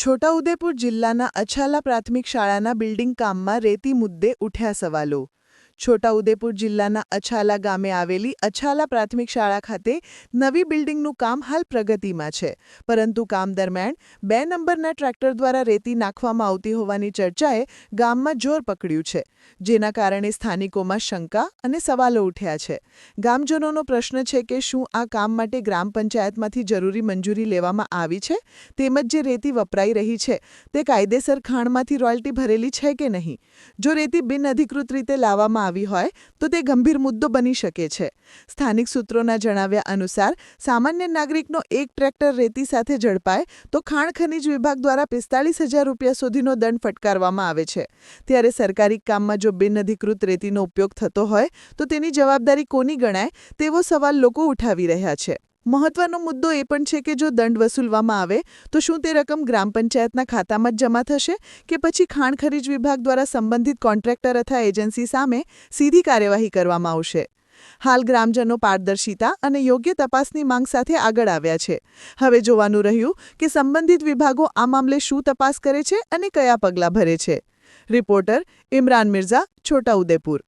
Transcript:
છોટાઉદેપુર જિલ્લાના અછાલા પ્રાથમિક શાળાના બિલ્ડિંગ કામમાં રેતી મુદ્દે ઉઠ્યા સવાલો. છોટાઉદેપુર જિલ્લાના અછાલા ગામે આવેલી અછાલા પ્રાથમિક શાળા ખાતે નવી બિલ્ડિંગનું કામ હાલ પ્રગતિમાં છે, પરંતુ કામ દરમિયાન 2 નંબરના ટ્રેક્ટર દ્વારા રેતી નાખવામાં આવતી હોવાની ચર્ચાએ ગામમાં જોર પકડ્યું છે, જેના કારણે સ્થાનિકોમાં શંકા અને સવાલો ઉઠ્યા છે. ગામજનોનો પ્રશ્ન છે કે શું આ કામ માટે ગ્રામ પંચાયતમાંથી જરૂરી મંજૂરી લેવામાં આવી છે, તેમજ જે રેતી વપરાઈ રહી છે તે કાયદેસર ખાણમાંથી રોયલ્ટી ભરેલી છે કે નહીં. જો રેતી બિનઅધિકૃત રીતે લાવવામાં આવી હોય તો તે ગંભીર મુદ્દો બની શકે છે. સ્થાનિક સૂત્રોના જણાવ્યા અનુસાર સામાન્ય નાગરિકનો એક ટ્રેક્ટર રેતી સાથે ઝડપાય તો ખાણ ખનીજ વિભાગ દ્વારા 45,000 રૂપિયા સુધીનો દંડ ફટકારવામાં આવે છે. ત્યારે સરકારી કામમાં જો બિનઅધિકૃત રેતીનો ઉપયોગ થતો હોય તો તેની જવાબદારી કોની ગણાય તેવો સવાલ લોકો ઉઠાવી રહ્યા છે. મહત્વનો મુદ્દો એ પણ છે કે જો દંડ વસૂલવામાં આવે તો શું તે રકમ ગ્રામ પંચાયતના ખાતામાં જ જમા થશે કે પછી ખાણ ખનીજ વિભાગ દ્વારા સંબંધિત કોન્ટ્રાક્ટર અથવા એજન્સી સામે સીધી કાર્યવાહી કરવામાં આવશે. હાલ ગ્રામજનો પારદર્શિતા અને યોગ્ય તપાસની માંગ સાથે આગળ આવ્યા છે. હવે જોવાનું રહ્યું કે સંબંધિત વિભાગો આ મામલે શું તપાસ કરે છે અને કયા પગલાં ભરે છે. રિપોર્ટર ઇમરાન મિર્ઝા, છોટાઉદેપુર.